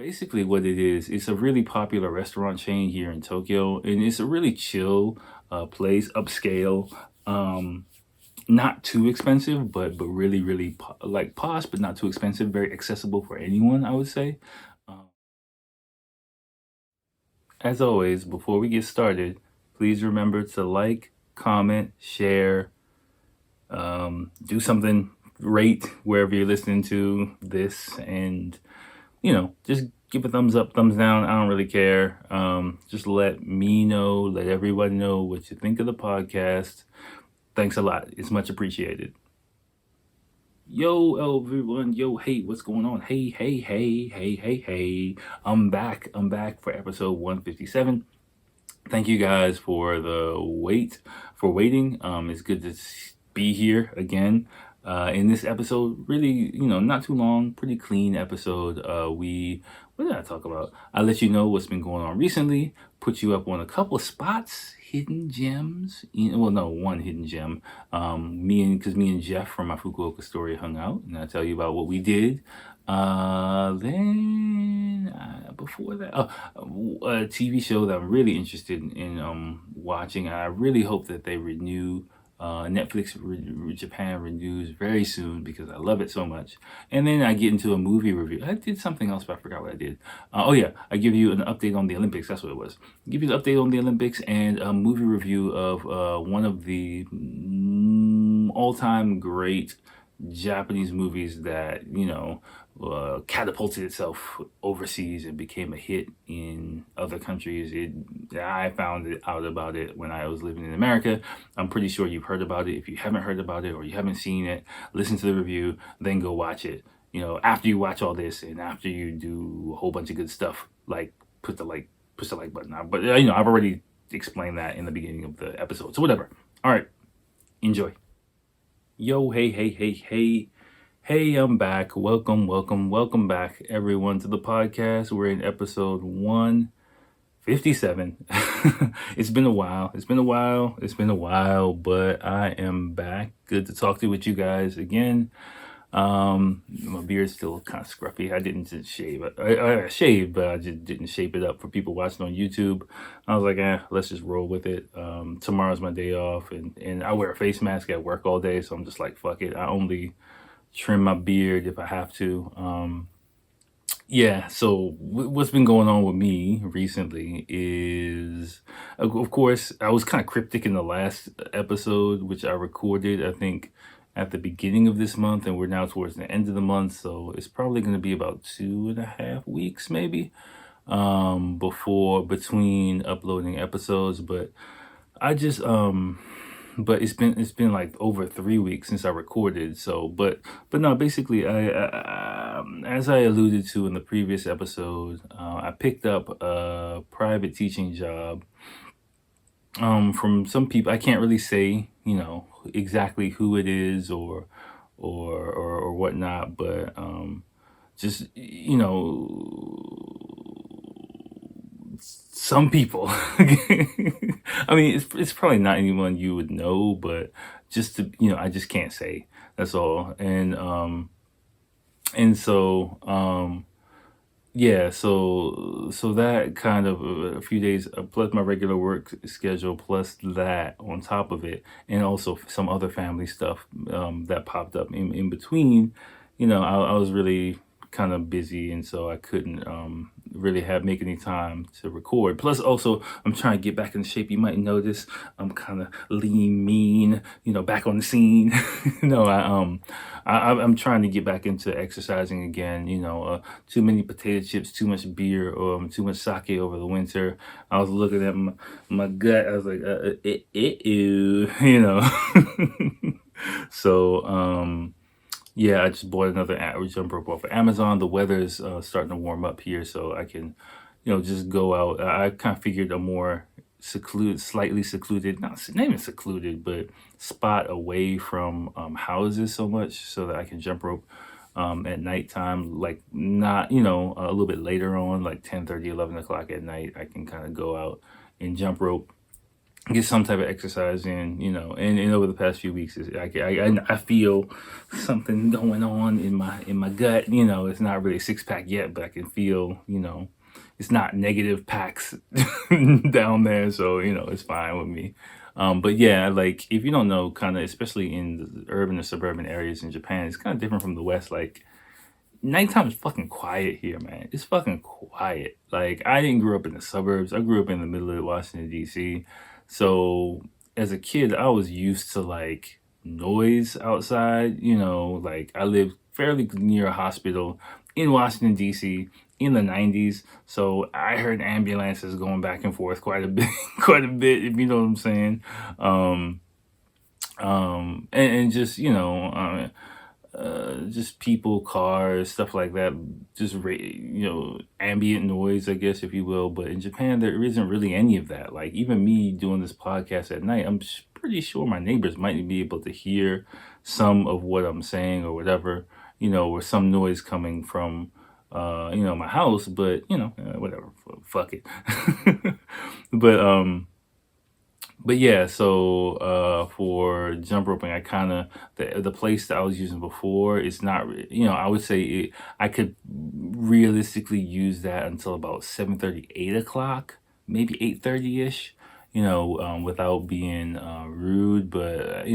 Basically, what it is, it's a really popular restaurant chain here in Tokyo, and it's a really chill place, upscale, um, not too expensive, but really, really like posh, but not too expensive, very accessible for anyone, I would say. Um, as always, before we get started, please remember to like, comment, share, do something, rate wherever you're listening to this, and just give a thumbs up, thumbs down. I don't really care. Just let me know, let everyone know what you think of the podcast. Thanks a lot. It's much appreciated. Yo, everyone. Yo, hey, what's going on? Hey. I'm back. I'm back for episode 157. Thank you guys for the waiting. It's good to be here again. In this episode, really, not too long, pretty clean episode. What did I talk about? I let you know what's been going on recently, put you up on a couple of spots, hidden gems. Well, no, one hidden gem. Because me and Jeff from my Fukuoka story hung out, and I tell you about what we did. Before that, a TV show that I'm really interested in watching. I really hope that they renew. Netflix Japan renews very soon because I love it so much. And then I get into a movie review. I did something else, but I forgot what I did. Oh yeah, I give you an update on the Olympics. That's what it was. Give you an update on the Olympics and a movie review of one of the all-time great Japanese movies that catapulted itself overseas and became a hit in other countries. I found out about it when I was living in America. I'm pretty sure you've heard about it. If you haven't heard about it or you haven't seen it, listen to the review, then go watch it. After you watch all this and after you do a whole bunch of good stuff, like push the like button on. But I've already explained that in the beginning of the episode. So whatever. All right, enjoy. Yo, hey. Hey, I'm back. Welcome back, everyone, to the podcast. We're in episode 157. It's been a while, but I am back. Good to talk to with you guys again. My beard's still kind of scruffy. I didn't just shave it. I shaved, but I just didn't shape it up for people watching on YouTube. I was like, let's just roll with it. Tomorrow's my day off, and I wear a face mask at work all day, so I'm just like, fuck it. I only trim my beard if I have to. So what's been going on with me recently is, of course, I was kind of cryptic in the last episode, which I recorded, I think, at the beginning of this month, and we're now towards the end of the month, so it's probably going to be about 2.5 weeks, maybe, between uploading episodes. But I just but it's been like over 3 weeks since I recorded. So, but no, basically, as I alluded to in the previous episode, I picked up a private teaching job from some people. I can't really say exactly who it is or whatnot, but just some people. I mean, it's probably not anyone you would know, but just to I just can't say. That's all. And so yeah, so that kind of a few days plus my regular work schedule plus that on top of it, and also some other family stuff that popped up in between. I was really kind of busy, and so I couldn't really make any time to record. Plus, also, I'm trying to get back in shape. You might notice I'm kind of lean, mean, back on the scene. No, I'm trying to get back into exercising again. Too many potato chips, too much beer, too much sake over the winter. I was looking at my gut. I was like, ew, So, yeah, I just bought another jump rope off of Amazon. The weather's starting to warm up here, so I can, just go out. I kind of figured a more slightly secluded, not even secluded, but spot away from houses so much so that I can jump rope at nighttime, like not, a little bit later on, like 10:30, 11 o'clock at night. I can kind of go out and jump rope get some type of exercise in, and over the past few weeks, I feel something going on in my gut. It's not really a six pack yet, but I can feel, it's not negative packs down there, so it's fine with me. But yeah, like if you don't know, kind of, especially in the urban or suburban areas in Japan, it's kind of different from the West. Like nighttime is fucking quiet here, man. It's fucking quiet. Like I didn't grow up in the suburbs. I grew up in the middle of Washington D.C. So as a kid, I was used to like noise outside. Like I lived fairly near a hospital in Washington D.C. in the 90s. So I heard ambulances going back and forth quite a bit, quite a bit, if you know what I'm saying. Um, and just just people, cars, stuff like that, just ambient noise, I guess, if you will. But in Japan, there isn't really any of that. Like even me doing this podcast at night, pretty sure my neighbors might be able to hear some of what I'm saying or whatever, or some noise coming from, my house. But whatever, fuck it. but but yeah, so for jump roping, I kind of the place that I was using before is not, I would say I could realistically use that until about 7:30, 8 o'clock, maybe 8:30 ish, without being rude. But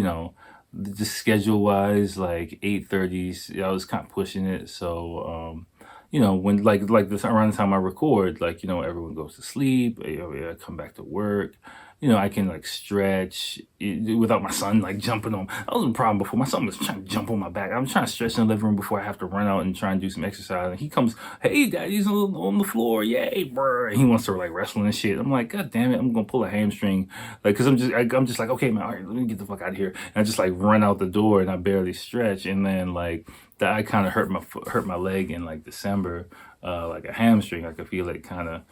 just schedule wise, like 8:30, I was kind of pushing it. So when like this around the time I record, like everyone goes to sleep, I come back to work, I can like stretch without my son like jumping on. That was a problem before. My son was trying to jump on my back. I'm trying to stretch in the living room before I have to run out and try and do some exercise. And he comes, "Hey, daddy's on the floor, yay, brr!" And he wants to like wrestle and shit. I'm like, God damn it, I'm gonna pull a hamstring, like, cause I'm just like, okay, man, all right, let me get the fuck out of here. And I just like run out the door and I barely stretch, and then like that I kind of hurt my leg in like December, like a hamstring. I could feel it kind of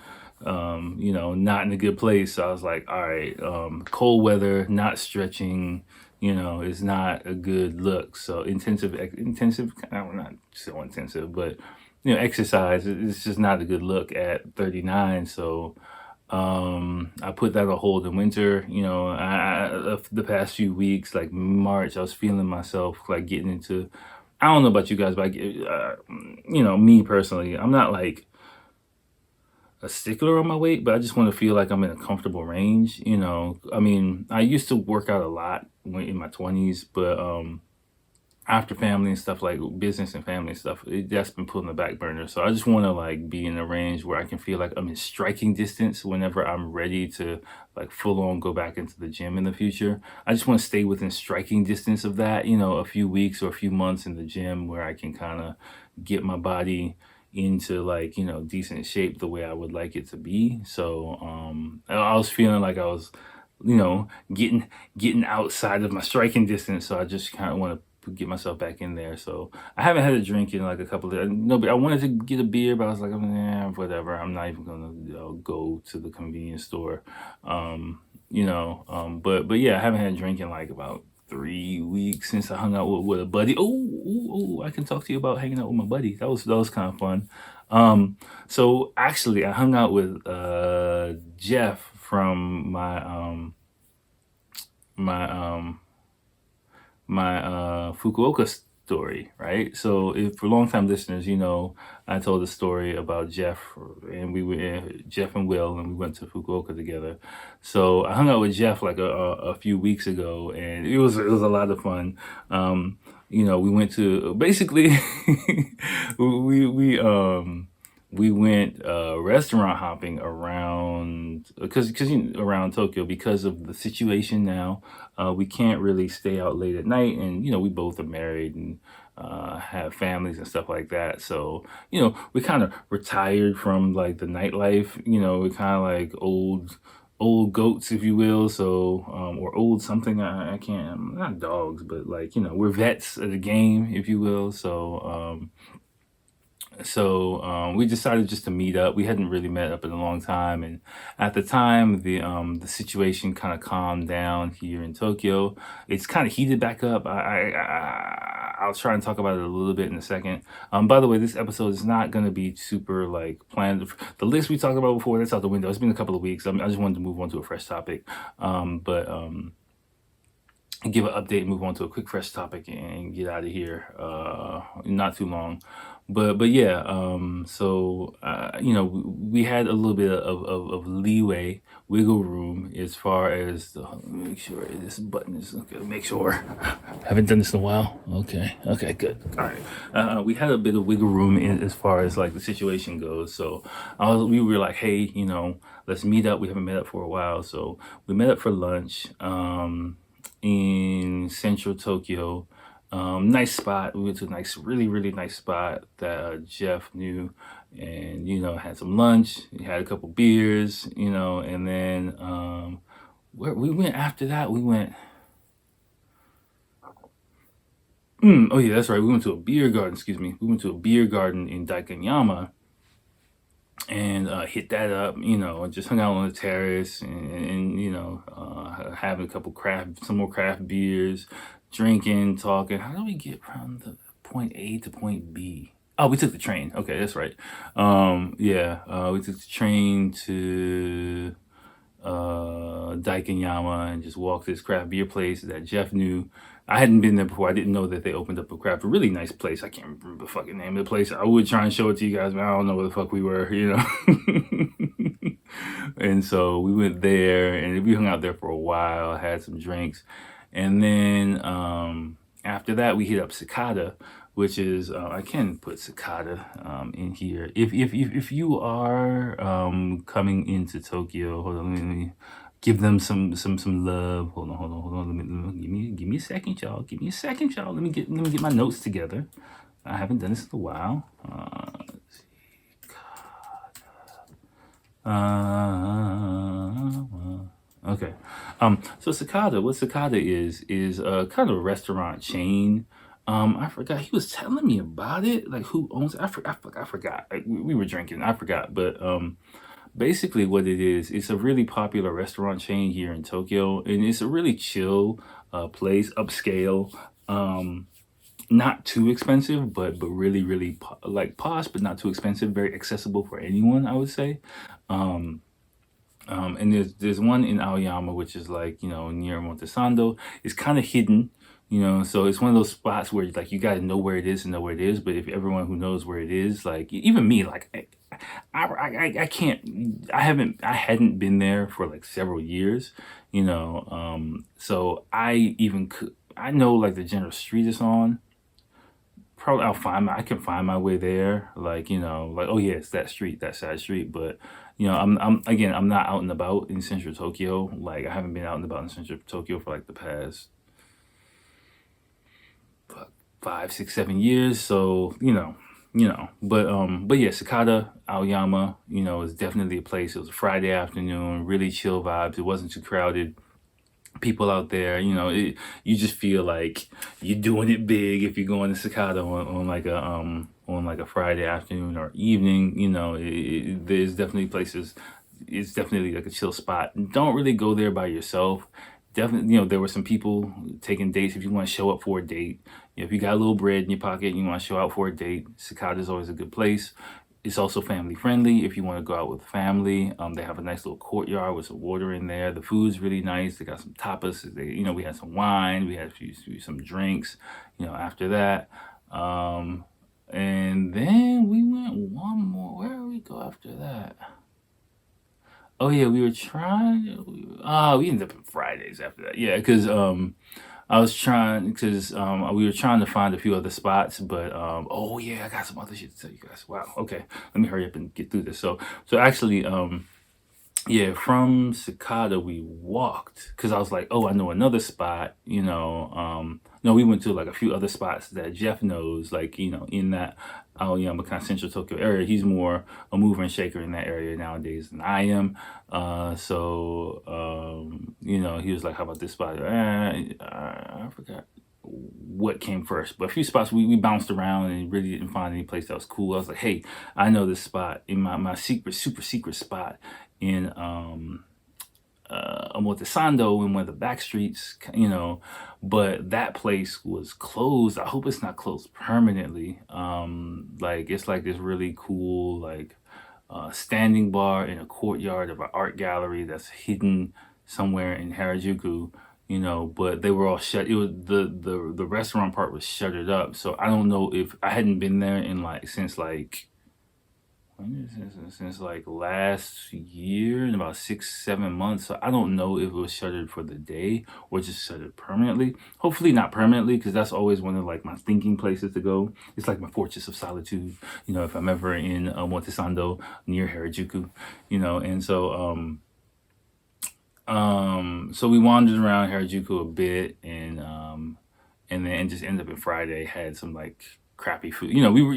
not in a good place. So I was like, all right, cold weather, not stretching, is not a good look. So intensive, not so intensive, but exercise, it's just not a good look at 39. So I put that on hold in winter. The past few weeks, like March, I was feeling myself like getting into. I don't know about you guys, but me personally, I'm not like a stickler on my weight, but I just want to feel like I'm in a comfortable range. I mean, I used to work out a lot in my 20s, but after family and stuff, like business and family stuff, that's been put on the back burner. So I just want to like be in a range where I can feel like I'm in striking distance whenever I'm ready to like full on go back into the gym in the future. I just want to stay within striking distance of that, a few weeks or a few months in the gym where I can kind of get my body into like, decent shape the way I would like it to be. So I was feeling like I was, getting outside of my striking distance. So I just kind of want to get myself back in there. So I haven't had a drink in like a couple of no, but I wanted to get a beer, but I was like, whatever. I'm not even gonna go to the convenience store. But yeah, I haven't had a drink in like about 3 weeks since I hung out with a buddy. Oh, I can talk to you about hanging out with my buddy. That was kind of fun. So actually I hung out with Jeff from my Fukuoka story, right? So if for long-time listeners, I told a story about Jeff, and we were Jeff and Will, and we went to Fukuoka together. So I hung out with Jeff like a few weeks ago, and it was a lot of fun. We went to basically we went restaurant hopping around because around Tokyo because of the situation now. We can't really stay out late at night, and we both are married and have families and stuff like that. So we kind of retired from like the nightlife. We're kind of like old goats, if you will. So or old something. I can't. I'm not dogs, but like we're vets of the game, if you will. So So we decided just to meet up. We hadn't really met up in a long time, and at the time, the situation kind of calmed down here in Tokyo. It's kind of heated back up. I'll try and talk about it a little bit in a second. By the way, this episode is not going to be super like planned. The list we talked about before, that's out the window. It's been a couple of weeks. I just wanted to move on to a fresh topic, but give an update and move on to a quick fresh topic and get out of here not too long. But yeah, so we had a little bit of leeway, wiggle room as far as let me make sure this button is okay. Make sure. Haven't done this in a while. Okay, good. All right. We had a bit of wiggle room as far as like the situation goes. So we were like, hey, let's meet up. We haven't met up for a while, so we met up for lunch. In central Tokyo. Nice spot. We went to a nice, really, really nice spot that Jeff knew, and had some lunch. We had a couple beers, and then where we went after that, we went. Oh yeah, that's right. We went to a beer garden. Excuse me. We went to a beer garden in Daikanyama and hit that up, and just hung out on the terrace and having a couple some more craft beers, drinking, talking. How do we get from the point A to point B? Oh, we took the train. Okay, that's right. We took the train to Daikanyama and just walked to this craft beer place that Jeff knew. I hadn't been there before. I didn't know that they opened up a really nice place. I can't remember the fucking name of the place. I would try and show it to you guys, but I don't know where the fuck we were, And so we went there and we hung out there for a while, had some drinks. And then after that, we hit up Cicada, which is I can put Cicada in here. If you are coming into Tokyo, hold on, let me give them some love. Hold on. Give me a second, y'all. Give me a second, y'all. Let me get my notes together. I haven't done this in a while. Okay. So Cicada, what Cicada is a kind of a restaurant chain. I forgot. He was telling me about it. Like who owns it? I forgot. Like, we were drinking. I forgot. But basically what it is, it's a really popular restaurant chain here in Tokyo, and it's a really chill place, upscale. Not too expensive, but really, really like posh, but not too expensive. Very accessible for anyone, I would say. And there's one in Aoyama, which is like near Montesando. It's kind of hidden, so it's one of those spots where like you got to know where it is and know where it is. But if everyone who knows where it is, like even me, like I can't, I hadn't been there for like several years, so I know like the general street it's on. Probably I can find my way there, like like, oh yeah, it's that street, that side street. But I'm not out and about in central Tokyo. Like I haven't been out and about in central Tokyo for like the past 5, 6, 7 years. So but yeah, Cicada Aoyama, is definitely a place. It was a Friday afternoon, really chill vibes. It wasn't too crowded. People out there, you just feel like you're doing it big if you're going to Cicada on like a Friday afternoon or evening. There's definitely places. It's definitely like a chill spot. Don't really go there by yourself. Definitely, there were some people taking dates. If you want to show up for a date, if you got a little bread in your pocket and you want to show out for a date, Cicada is always a good place. It's also family friendly if you want to go out with family. They have a nice little courtyard with some water in there. The food's really nice. They got some tapas. We had some wine. We had some drinks. After that, and then we went one more. Where did we go after that? Oh yeah, we were trying. We ended up in Fridays after that. Yeah, because I was trying because we were trying to find a few other spots, but oh yeah, I got some other shit to tell you guys. Wow. Okay, let me hurry up and get through this. So actually, yeah, from Cicada we walked because I was like, oh, I know another spot. No, we went to like a few other spots that Jeff knows, like in that Aoyama kind of central Tokyo area. He's more a mover and shaker in that area nowadays than I am. So he was like, how about this spot? I forgot. what came first. But a few spots we bounced around and really didn't find any place that was cool. I was like, hey, I know this spot in my super secret spot in Omotesando in one of the back streets, but that place was closed. I hope it's not closed permanently. Like it's like this really cool like standing bar in a courtyard of an art gallery that's hidden somewhere in Harajuku, but they were all shut. It was the restaurant part was shuttered up. So I don't know if I hadn't been there in like since like when is this? Since like last year in about 6 7 months. So I don't know if it was shuttered for the day or just shuttered permanently. Hopefully not permanently, because that's always one of like my thinking places to go. It's like my fortress of solitude, if I'm ever in Montesando near Harajuku, and so we wandered around Harajuku a bit, and then just ended up in Friday, had some like crappy food. We were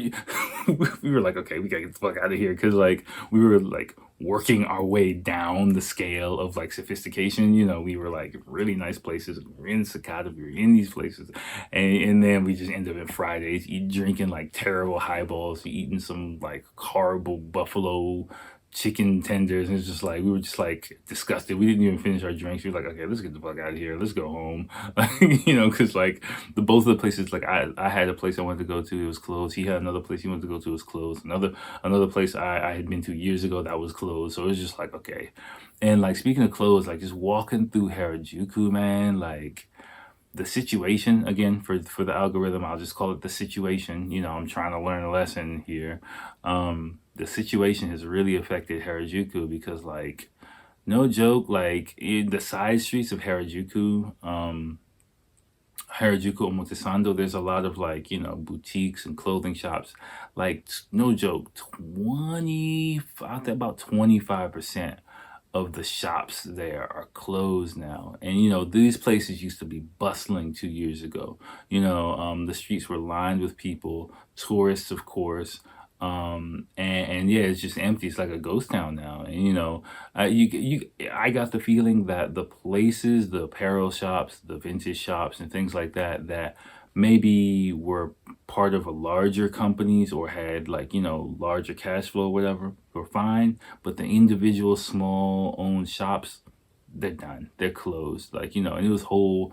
we were like, okay, we gotta get the fuck out of here, because like we were like working our way down the scale of like sophistication. We were like really nice places. We were in Cicada, we were in these places, and then we just ended up in Fridays, drinking like terrible highballs, eating some like horrible buffalo chicken tenders, and it's just like we were just like disgusted. We didn't even finish our drinks. We were like, okay, let's get the fuck out of here, let's go home. Because like both of the places, like I had a place I wanted to go to, it was closed. He had another place he wanted to go to, it was closed. Another place I had been to years ago, that was closed. So it was just like, okay. And like speaking of clothes, like just walking through Harajuku, man, like the situation, again, for the algorithm, I'll just call it the situation. I'm trying to learn a lesson here. The situation has really affected Harajuku, because like no joke, like in the side streets of Harajuku, Omotesando, there's a lot of like, boutiques and clothing shops. Like no joke, 20, I think about 25% of the shops there are closed now. And these places used to be bustling 2 years ago. The streets were lined with people, tourists, of course. And yeah, it's just empty. It's like a ghost town now. And I got the feeling that the places, the apparel shops, the vintage shops, and things like that, that maybe were part of a larger companies or had like larger cash flow, whatever, were fine. But the individual small owned shops, they're done, they're closed. Like and it was whole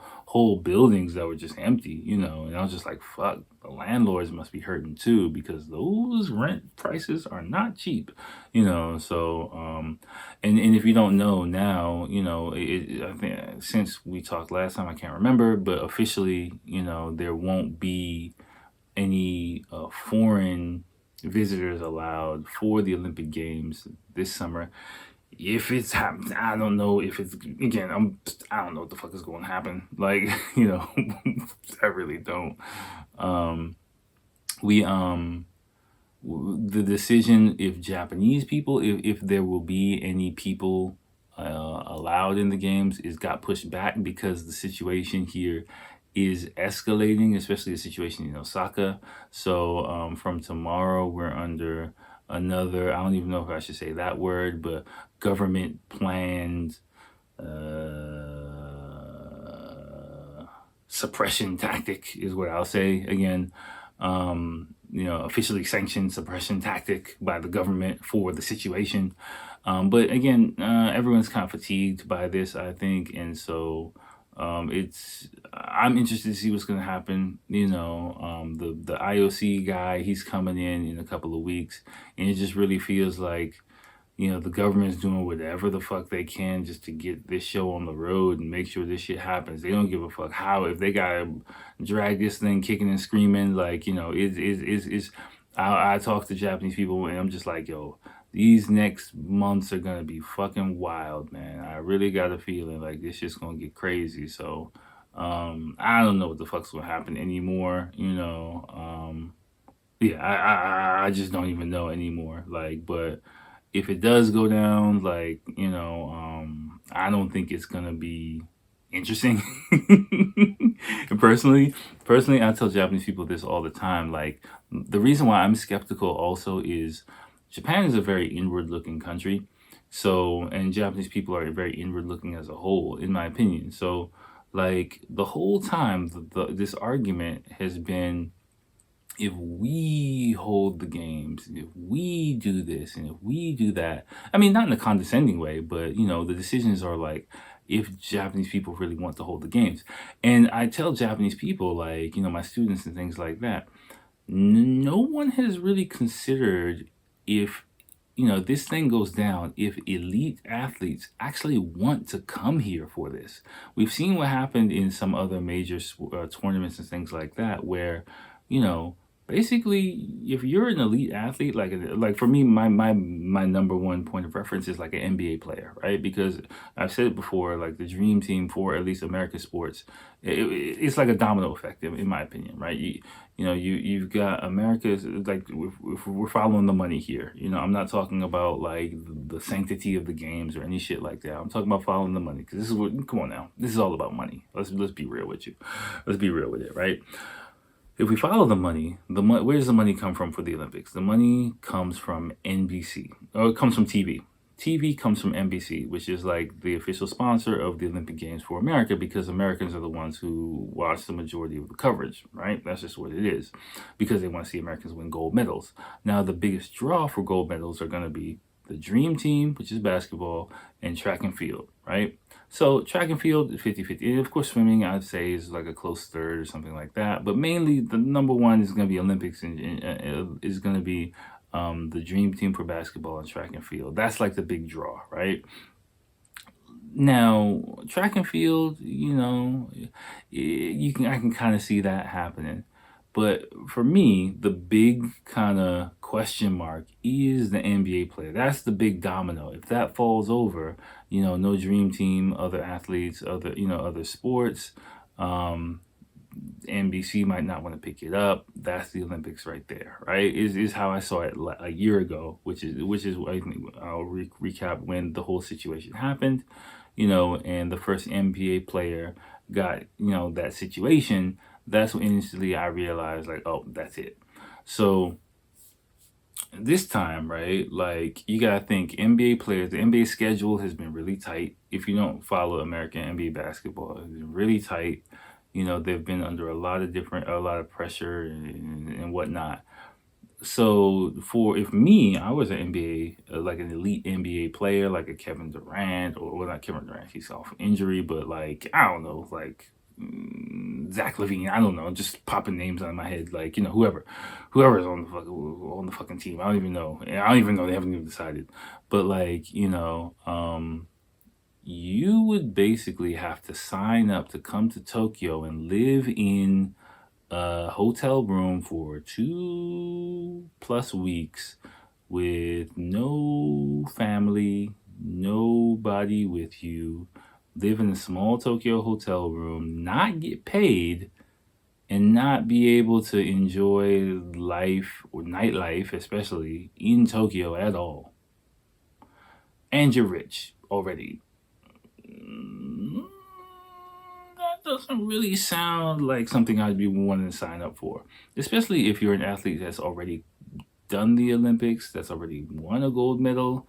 buildings that were just empty. And I was just like, fuck, the landlords must be hurting too, because those rent prices are not cheap. And if you don't know now, I think since we talked last time, I can't remember, but officially, there won't be any foreign visitors allowed for the Olympic Games this summer. If it's happening, I don't know if it's, again, I don't know what the fuck is going to happen. Like, I really don't. We the decision, if Japanese people, if there will be any people allowed in the games, is got pushed back, because the situation here is escalating, especially the situation in Osaka. So from tomorrow, we're under another, I don't even know if I should say that word, but government planned suppression tactic is what I'll say. Again, officially sanctioned suppression tactic by the government for the situation. But again, everyone's kind of fatigued by this, I think, and so I'm interested to see what's going to happen. The IOC guy, he's coming in a couple of weeks, and it just really feels like the government's doing whatever the fuck they can just to get this show on the road and make sure this shit happens. They don't give a fuck how, if they gotta drag this thing kicking and screaming, like, I talk to Japanese people, and I'm just like, yo, these next months are gonna be fucking wild, man. I really got a feeling like this shit's gonna get crazy. So, I don't know what the fuck's gonna happen anymore, yeah, I just don't even know anymore. Like, but if it does go down, like, I don't think it's gonna be interesting. And personally, I tell Japanese people this all the time. Like, the reason why I'm skeptical also is Japan is a very inward looking country. So, and Japanese people are very inward looking as a whole, in my opinion. So Like the whole time, this argument has been, if we hold the games, if we do this and if we do that, I mean, not in a condescending way, but the decisions are like, if Japanese people really want to hold the games. And I tell Japanese people, like, my students and things like that, no one has really considered if this thing goes down, if elite athletes actually want to come here for this. We've seen what happened in some other major tournaments and things like that, where, you know, basically, if you're an elite athlete, like for me, my number one point of reference is like an NBA player, right? Because I've said it before, like the dream team for at least American sports, it's like a domino effect, in my opinion, right? You've got America's, like, if we're following the money here. I'm not talking about like the sanctity of the games or any shit like that. I'm talking about following the money, because this is what, come on now, this is all about money. Let's be real with you. Let's be real with it, right? If we follow the money, where does the money come from for the Olympics? The money comes from NBC, or it comes from TV. TV comes from NBC, which is like the official sponsor of the Olympic Games for America, because Americans are the ones who watch the majority of the coverage, right? That's just what it is, because they want to see Americans win gold medals. Now, the biggest draw for gold medals are going to be the dream team, which is basketball, and track and field, right? So track and field, 50-50. And of course, swimming, I'd say, is like a close third or something like that. But mainly, the number one is going to be Olympics, and is going to be the dream team for basketball and track and field. That's like the big draw, right? Now, track and field, I can kind of see that happening. But for me, the big kind of question mark is the NBA player. That's the big domino. If that falls over, no dream team, other athletes, other sports, um, NBC might not want to pick it up. That's the Olympics right there, right? Is how I saw it a year ago, which is I think I'll recap when the whole situation happened, and the first NBA player got that situation. That's when instantly I realized, like, oh, that's it. So this time, right, like, you gotta think NBA players, the NBA schedule has been really tight. If you don't follow American NBA basketball, it's been really tight. They've been under a lot of pressure and whatnot. So if me, I was an NBA, like an elite NBA player, like a Kevin Durant, or well, not Kevin Durant, he's off injury, but like, I don't know, like Zach LaVine, I don't know, just popping names on my head, like, whoever's on the fucking team. I don't even know. They haven't even decided. But like, you would basically have to sign up to come to Tokyo and live in a hotel room for 2+ weeks with no family, nobody with you, live in a small Tokyo hotel room, not get paid, and not be able to enjoy life or nightlife, especially in Tokyo, at all. And you're rich already. That doesn't really sound like something I'd be wanting to sign up for, especially if you're an athlete that's already done the Olympics, that's already won a gold medal.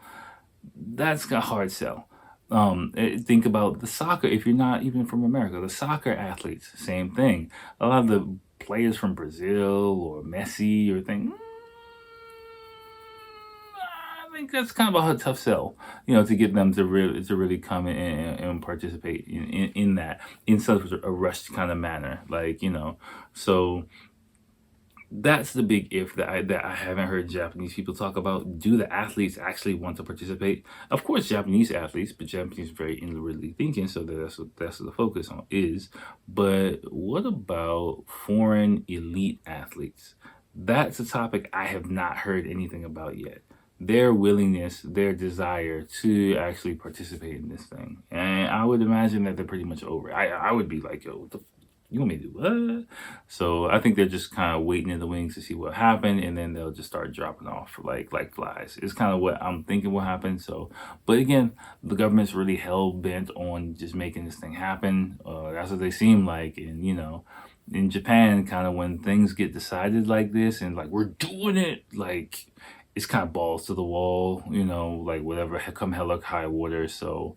That's a hard sell. Think about the soccer. If you're not even from America, the soccer athletes, same thing. A lot of the players from Brazil or Messi or thing, I think that's kind of a tough sell, to get them to really come in and participate in that in such a rushed kind of manner, like, So that's the big if that I haven't heard Japanese people talk about. Do the athletes actually want to participate? Of course, Japanese athletes, but Japanese are very inwardly thinking, so that's what the focus on is. But what about foreign elite athletes? That's a topic I have not heard anything about yet. Their willingness, their desire to actually participate in this thing, and I would imagine that they're pretty much over it. I would be like, yo, what the you want me to do what? So I think they're just kind of waiting in the wings to see what happened, and then they'll just start dropping off like flies. It's kind of what I'm thinking will happen. So, but again, the government's really hell bent on just making this thing happen. That's what they seem like, and in Japan, kind of when things get decided like this, and like we're doing it, like it's kind of balls to the wall, like whatever come hell or high water. So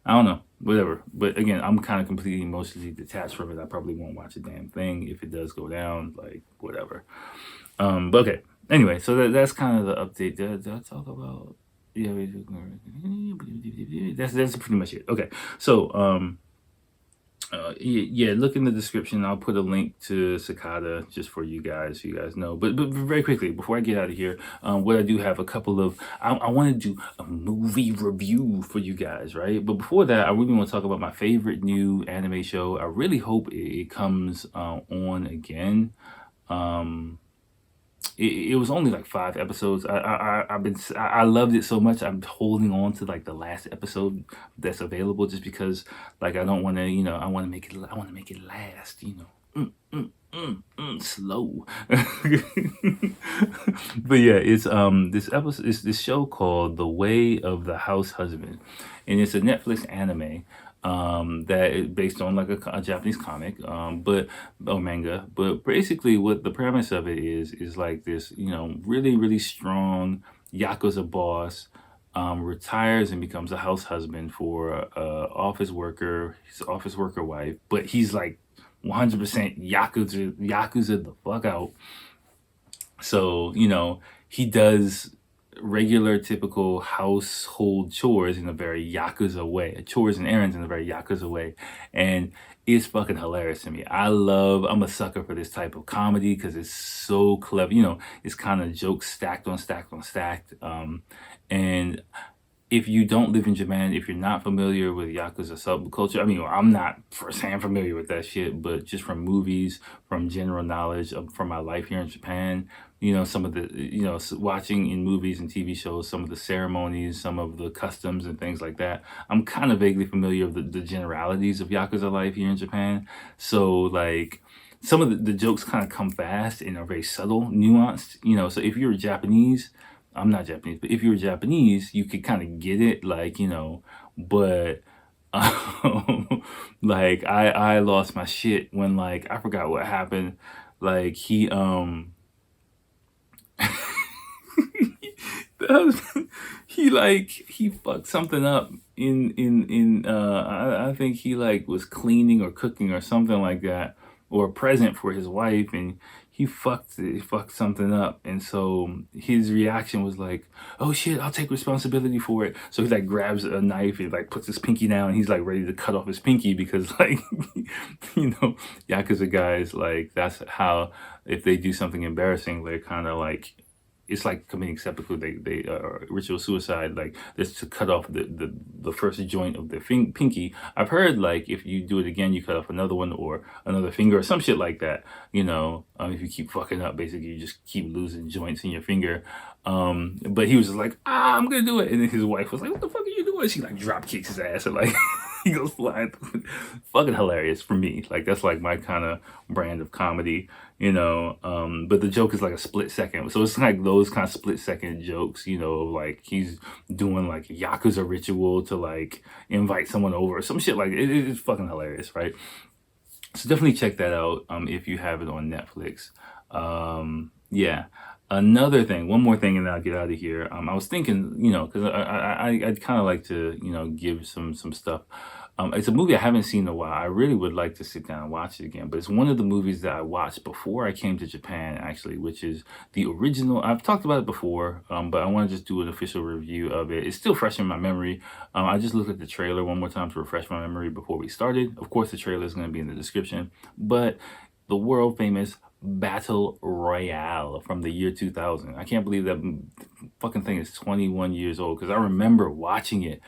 I don't know. whatever. But again, I'm kind of completely emotionally detached from it. I probably won't watch a damn thing if it does go down, like whatever. But okay. Anyway, so that's kind of the update. Did I talk about? Yeah, that's pretty much it. Okay, so yeah, look in the description. I'll put a link to Cicada just for you guys, so you guys know. But very quickly, before I get out of here, what I do have a couple of, I want to do a movie review for you guys, right? But before that, I really want to talk about my favorite new anime show. I really hope it comes on again. Um, it was only like 5 episodes. I loved it so much. I'm holding on to like the last episode that's available just because like I don't want to, I want to make it last, slow. But yeah, it's this episode is this show called The Way of the House Husband, and it's a Netflix anime that is based on like a Japanese comic, but or manga. But basically, what the premise of it is like this, really strong yakuza boss retires and becomes a house husband for his office worker wife, but he's like 100% yakuza the fuck out. So, he does regular, typical household chores in a very yakuza way, chores and errands in a very yakuza way, and it's fucking hilarious to me. I'm a sucker for this type of comedy because it's so clever. It's kind of jokes stacked on stacked on stacked. And if you don't live in Japan, if you're not familiar with Yakuza subculture, I mean, I'm not firsthand familiar with that shit, but just from movies, from general knowledge from my life here in Japan, some of the, watching in movies and TV shows, some of the ceremonies, some of the customs and things like that, I'm kind of vaguely familiar with the generalities of Yakuza life here in Japan. So, like, some of the jokes kind of come fast and are very subtle, nuanced, so if you're Japanese, I'm not Japanese, but if you were Japanese, you could kind of get it, like, but like I lost my shit when like I forgot what happened. Like he fucked something up I think he like was cleaning or cooking or something like that, or a present for his wife, and he fucked something up, and so his reaction was like, oh shit, I'll take responsibility for it. So he like grabs a knife and like puts his pinky down, and he's like ready to cut off his pinky because like Yakuza guys, like that's how, if they do something embarrassing, they're kind of like, it's like committing seppuku. They ritual suicide. Like this to cut off the first joint of the pinky. I've heard like if you do it again, you cut off another one or another finger or some shit like that. If you keep fucking up, basically you just keep losing joints in your finger. But he was just like, I'm gonna do it, and then his wife was like, what the fuck are you doing? She like drop kicks his ass and like he goes flying. Fucking hilarious for me. Like that's like my kind of brand of comedy. But the joke is like a split second. So it's like those kind of split second jokes, like he's doing like Yakuza ritual to like invite someone over or some shit like it's fucking hilarious, right? So definitely check that out if you have it on Netflix. Yeah. Another thing, one more thing, and then I'll get out of here. I was thinking, because I'd kind of like to, give some stuff. It's a movie I haven't seen in a while. I really would like to sit down and watch it again, but it's one of the movies that I watched before I came to Japan, actually, which is the original. I've talked about it before, but I want to just do an official review of it. It's still fresh in my memory. I just looked at the trailer one more time to refresh my memory before we started. Of course, the trailer is going to be in the description, but the world famous Battle Royale from the year 2000. I can't believe that fucking thing is 21 years old, because I remember watching it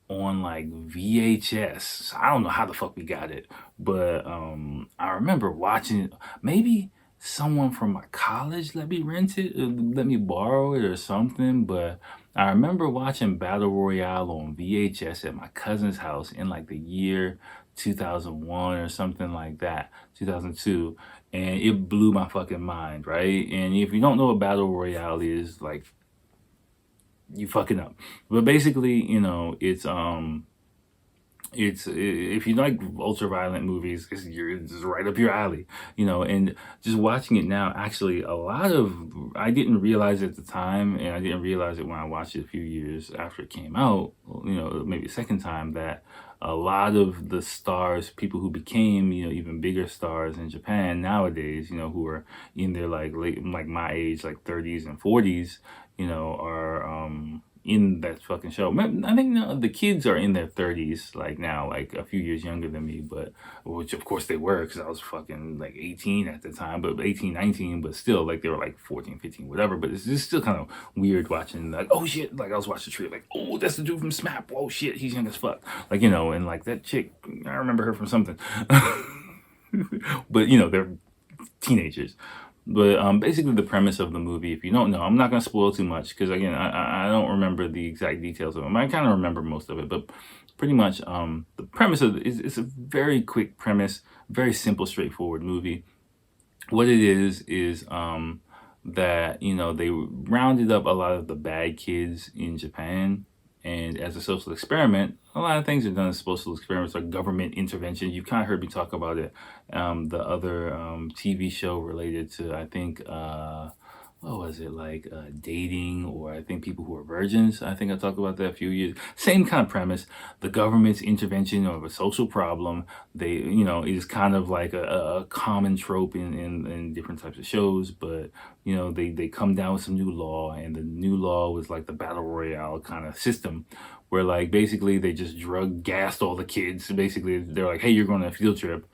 on like VHS. I don't know how the fuck we got it, but I remember watching it. Maybe someone from my college let me rent it, let me borrow it or something, but I remember watching Battle Royale on VHS at my cousin's house in like the year 2001 or something like that, 2002, and it blew my fucking mind, right? And if you don't know what Battle Royale is, like, you fucking up. But basically, it's if you like ultra violent movies, it's right up your alley, and just watching it now, actually, I didn't realize at the time, and I didn't realize it when I watched it a few years after it came out, maybe a second time, that a lot of the stars, people who became, even bigger stars in Japan nowadays, who are in their like late, like my age, like 30s and 40s, are in that fucking show. I think now the kids are in their 30s, like now, like a few years younger than me, but which of course they were, because I was fucking like 18 at the time, but 18, 19, but still, like they were like 14, 15, whatever. But it's just still kind of weird watching, like, oh shit, like I was watching the trailer, like, oh, that's the dude from SMAP. Oh shit, he's young as fuck. Like, and like that chick, I remember her from something. But they're teenagers. But basically, the premise of the movie, if you don't know, I'm not going to spoil too much, because again, I don't remember the exact details of it. I kind of remember most of it, but pretty much the premise of it is, it's a very quick premise, very simple, straightforward movie. What it is that they rounded up a lot of the bad kids in Japan, and as a social experiment, a lot of things are done as social experiments, like government intervention. You've kind of heard me talk about it. The other TV show related to, I think, what was it, like dating, or I think people who are virgins. I think I talked about that a few years. Same kind of premise. The government's intervention of a social problem. Is kind of like a common trope in different types of shows, but they come down with some new law, and the new law was like the battle royale kind of system, where like basically they just gassed all the kids. Basically, they're like, hey, you're going on a field trip.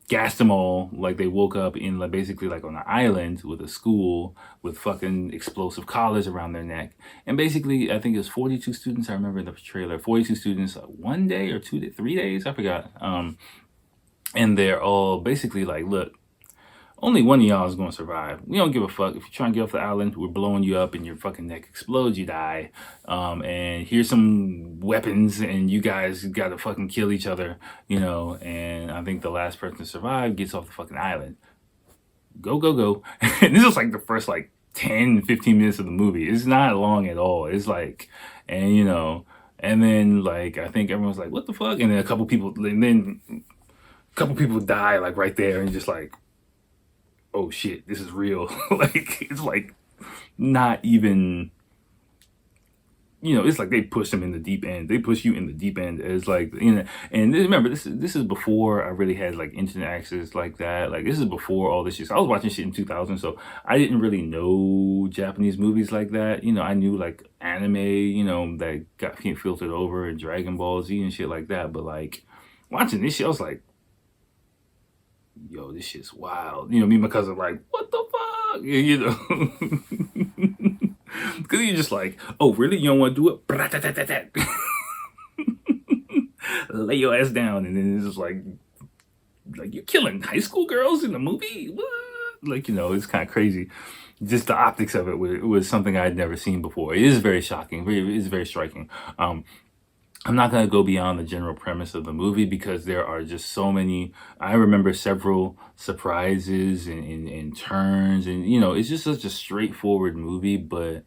Gassed them all, like they woke up in like basically like on an island with a school with fucking explosive collars around their neck. And basically, I think it was 42 students. I remember in the trailer, 42 students, 1 day or 3 days, I forgot. And they're all basically like, look, only one of y'all is going to survive. We don't give a fuck. If you're trying to get off the island, we're blowing you up and your fucking neck explodes, you die. And here's some weapons, and you guys got to fucking kill each other, and I think the last person to survive gets off the fucking island. Go, go, go. And this is like the first like 10, 15 minutes of the movie. It's not long at all. It's like, and and then like, I think everyone's like, what the fuck? And then a couple people die like right there, and just like, oh shit, this is real. Like, it's like not even, it's like they push them in the deep end. They push you in the deep end. It's like, and remember, this is before I really had like internet access like that. Like, this is before all this shit. So I was watching shit in 2000, so I didn't really know Japanese movies like that. I knew like anime, that got filtered over, and Dragon Ball Z and shit like that. But like watching this shit, I was like, yo, this shit's wild. Me and my cousin like, what the fuck? Because you're just like, oh, really? You don't want to do it? Lay your ass down. And then it's just like you're killing high school girls in the movie? What? Like, it's kind of crazy. Just the optics of it was something I had never seen before. It is very shocking. It is very striking. I'm not going to go beyond the general premise of the movie, because there are just so many. I remember several surprises and turns, and it's just such a straightforward movie, but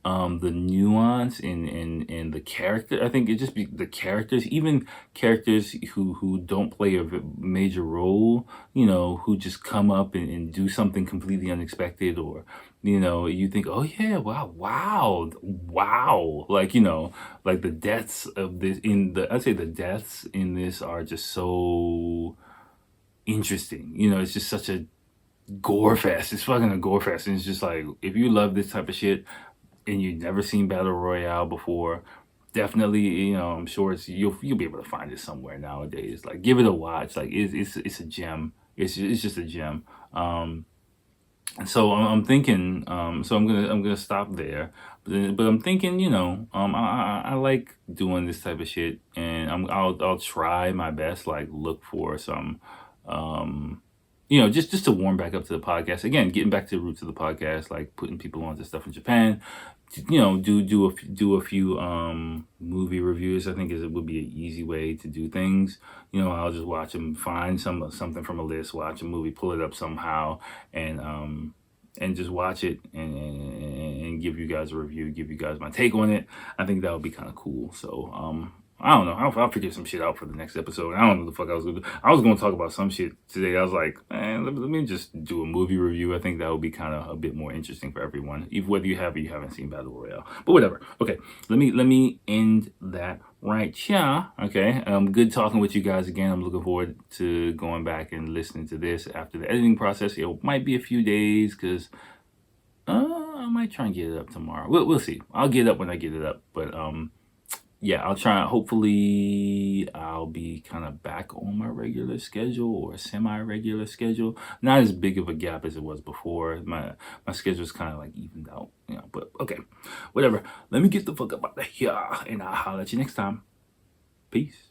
the nuance in the character, I think it just be the characters, even characters who don't play a major role, who just come up and do something completely unexpected, or you think, oh yeah, wow, like like the deaths of this I'd say the deaths in this are just so interesting. It's just such a gore fest. It's fucking a gore fest, and it's just like, if you love this type of shit and you've never seen Battle Royale before, definitely, I'm sure you'll be able to find it somewhere nowadays. Like, give it a watch. Like, it's a gem. It's just a gem. So I'm thinking, so I'm gonna stop there, but I'm thinking, I like doing this type of shit, and I'll try my best, like look for some, just to warm back up to the podcast again, getting back to the roots of the podcast, like putting people onto stuff in Japan. Do a few movie reviews. I think it would be an easy way to do things. I'll just watch them, find something from a list, watch a movie, pull it up somehow, and just watch it, and give you guys a review, give you guys my take on it. I think that would be kind of cool. So I don't know. I'll figure some shit out for the next episode. I don't know what the fuck I was gonna do. I was gonna talk about some shit today. I was like, man, let me just do a movie review. I think that would be kind of a bit more interesting for everyone, even whether you have or you haven't seen Battle Royale. But whatever. Okay, let me end that right here. Okay, good talking with you guys again. I'm looking forward to going back and listening to this after the editing process. It might be a few days because I might try and get it up tomorrow. We'll see. I'll get it up when I get it up, but yeah, I'll try. Hopefully, I'll be kind of back on my regular schedule or semi-regular schedule. Not as big of a gap as it was before. My schedule's kind of like evened out, But okay, whatever. Let me get the fuck up out of here, and I'll holler at you next time. Peace.